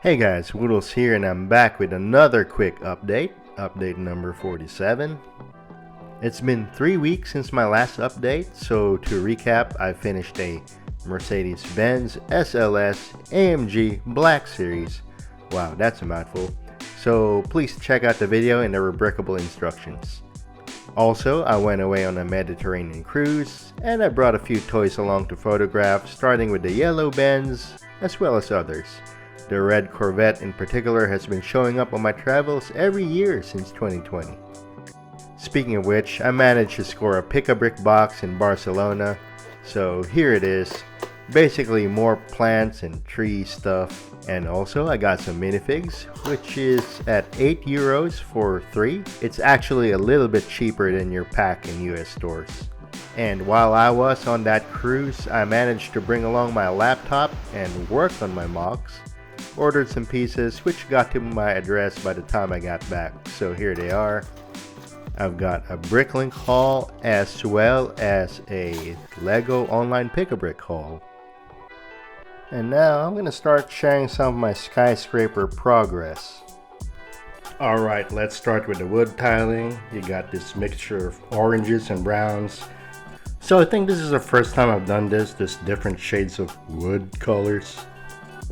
Hey guys, Woodles here and I'm back with another quick update number 47. It's been 3 weeks since my last update, so to recap, I finished a Mercedes-Benz SLS AMG Black Series. Wow, that's a mouthful. So please check out the video and the rubricable instructions. Also, I went away on a Mediterranean cruise and I brought a few toys along to photograph, starting with the yellow Benz as well as others. The red Corvette in particular has been showing up on my travels every year since 2020. Speaking of which, I managed to score a pick-a-brick box in Barcelona, so here it is. Basically more plants and tree stuff, and also I got some minifigs, which is at €8 for 3. It's actually a little bit cheaper than your pack in US stores. And while I was on that cruise, I managed to bring along my laptop and work on my mocks. Ordered some pieces which got to my address by the time I got back, so here they are. I've got a Bricklink haul as well as a Lego online pick-a-brick haul. And now I'm going to start sharing some of my Skyscraper progress. Alright, let's start with the wood tiling. You got this mixture of oranges and browns. So I think this is the first time I've done this different shades of wood colors.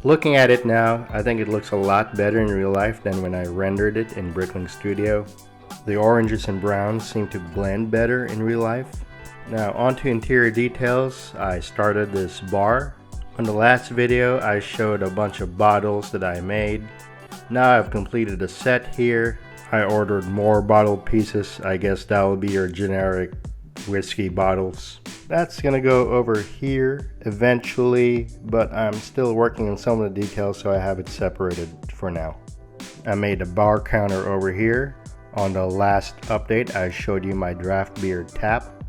Looking at it now, I think it looks a lot better in real life than when I rendered it in Bricklink Studio. The oranges and browns seem to blend better in real life. Now onto interior details, I started this bar. On the last video, I showed a bunch of bottles that I made. Now I've completed a set here. I ordered more bottle pieces. I guess that will be your generic whiskey bottles. That's gonna go over here eventually, but I'm still working on some of the details, so I have it separated for now. I made a bar counter over here. On the last update, I showed you my draft beer tap.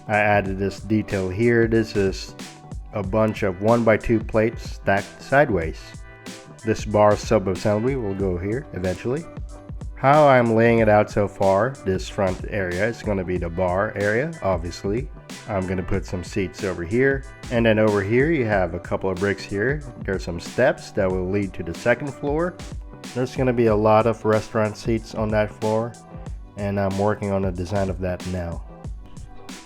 I added this detail here. This is a bunch of 1x2 plates stacked sideways. This bar sub-assembly will go here eventually. How I'm laying it out so far, this front area is going to be the bar area, obviously. I'm going to put some seats over here, and then over here you have a couple of bricks here. There's some steps that will lead to the second floor. There's going to be a lot of restaurant seats on that floor, and I'm working on the design of that now.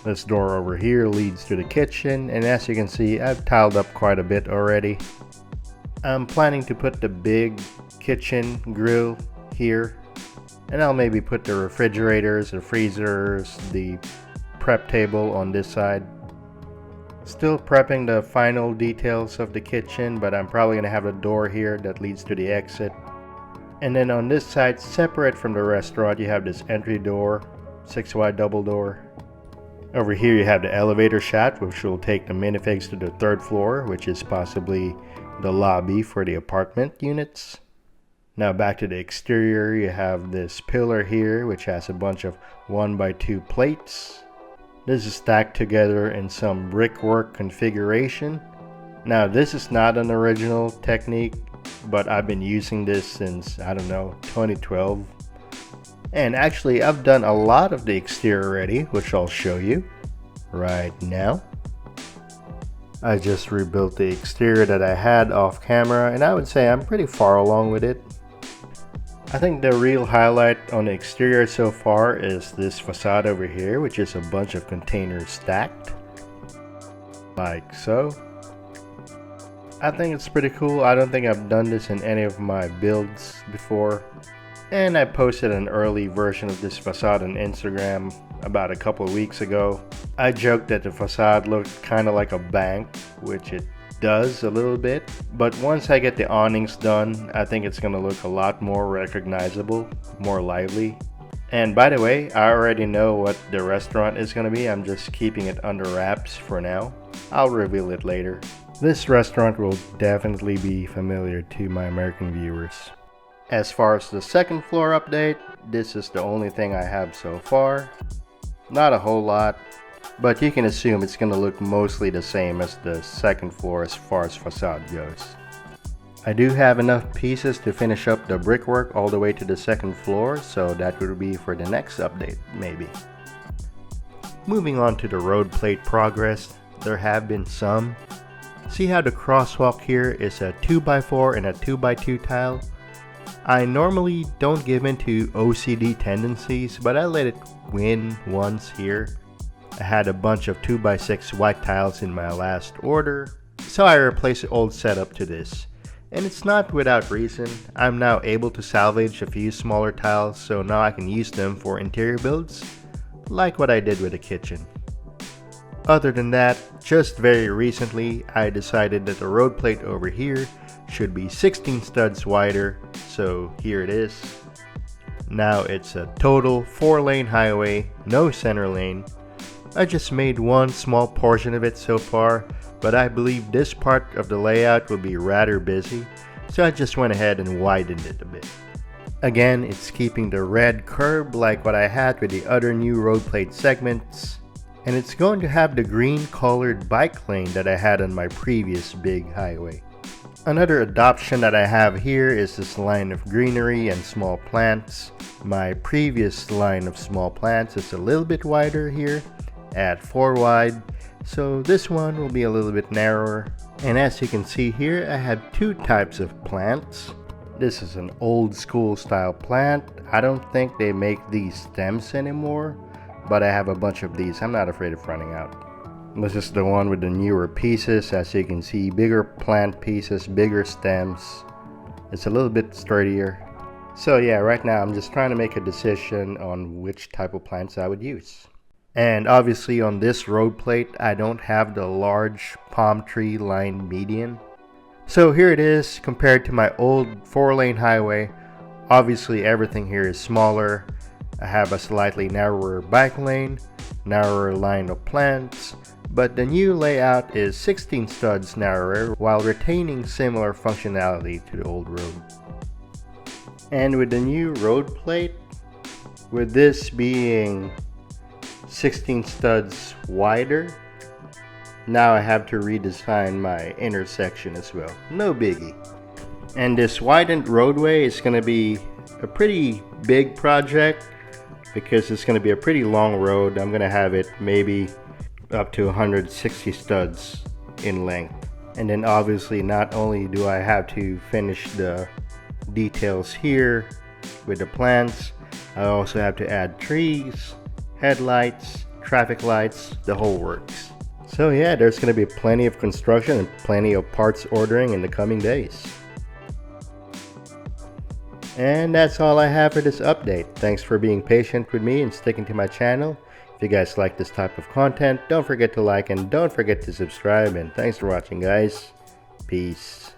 This door over here leads to the kitchen, and as you can see, I've tiled up quite a bit already. I'm planning to put the big kitchen grill here, and I'll maybe put the refrigerators, the freezers, the prep table on this side. Still prepping the final details of the kitchen, but I'm probably going to have a door here that leads to the exit. And then on this side, separate from the restaurant, you have this entry door, 6 wide double door. Over here you have the elevator shaft, which will take the minifigs to the 3rd floor, which is possibly the lobby for the apartment units. Now back to the exterior, you have this pillar here which has a bunch of 1x2 plates. This is stacked together in some brickwork configuration. Now this is not an original technique, but I've been using this since, I don't know, 2012. And actually I've done a lot of the exterior already, which I'll show you right now. I just rebuilt the exterior that I had off camera, and I would say I'm pretty far along with it. I think the real highlight on the exterior so far is this facade over here, which is a bunch of containers stacked like so. I think it's pretty cool. I don't think I've done this in any of my builds before, and I posted an early version of this facade on Instagram about a couple of weeks ago. I joked that the facade looked kind of like a bank, which it does a little bit, but once I get the awnings done, I think it's gonna look a lot more recognizable, more lively. And by the way, I already know what the restaurant is gonna be. I'm just keeping it under wraps for now. I'll reveal it later. This restaurant will definitely be familiar to my American viewers. As far as the 2nd floor update, this is the only thing I have so far. Not a whole lot, but you can assume it's going to look mostly the same as the 2nd floor as far as facade goes. I do have enough pieces to finish up the brickwork all the way to the 2nd floor, so that would be for the next update, maybe. Moving on to the road plate progress, there have been some See how the crosswalk here is a 2x4 and a 2x2 tile? I normally don't give into OCD tendencies, but I let it win once here. I had a bunch of 2x6 white tiles in my last order, so I replaced the old setup to this. And it's not without reason. I'm now able to salvage a few smaller tiles, so now I can use them for interior builds, like what I did with the kitchen. Other than that, just very recently I decided that the road plate over here should be 16 studs wider, so here it is. Now it's a total 4-lane highway, no center lane. I just made one small portion of it so far, but I believe this part of the layout will be rather busy, so I just went ahead and widened it a bit. Again, it's keeping the red curb like what I had with the other new road plate segments, and it's going to have the green colored bike lane that I had on my previous big highway. Another adoption that I have here is this line of greenery and small plants. My previous line of small plants is a little bit wider here, at 4 wide, so this one will be a little bit narrower. And as you can see here, I have two types of plants. This is an old school style plant. I don't think they make these stems anymore, but I have a bunch of these. I'm not afraid of running out. This is the one with the newer pieces. As you can see, bigger plant pieces, bigger stems. It's a little bit sturdier. So yeah, right now I'm just trying to make a decision on which type of plants I would use. And obviously on this road plate, I don't have the large palm tree lined median. So here it is compared to my old 4-lane highway. Obviously everything here is smaller. I have a slightly narrower bike lane, narrower line of plants, but the new layout is 16 studs narrower while retaining similar functionality to the old road. And with the new road plate, with this being 16 studs wider, now I have to redesign my intersection as well. No biggie. And this widened roadway is going to be a pretty big project because it's going to be a pretty long road. I'm going to have it maybe up to 160 studs in length. And then obviously not only do I have to finish the details here with the plants, I also have to add trees, headlights, traffic lights, the whole works. So yeah, there's going to be plenty of construction and plenty of parts ordering in the coming days. And that's all I have for this update. Thanks for being patient with me and sticking to my channel. If you guys like this type of content, don't forget to like and don't forget to subscribe. And thanks for watching, guys. Peace.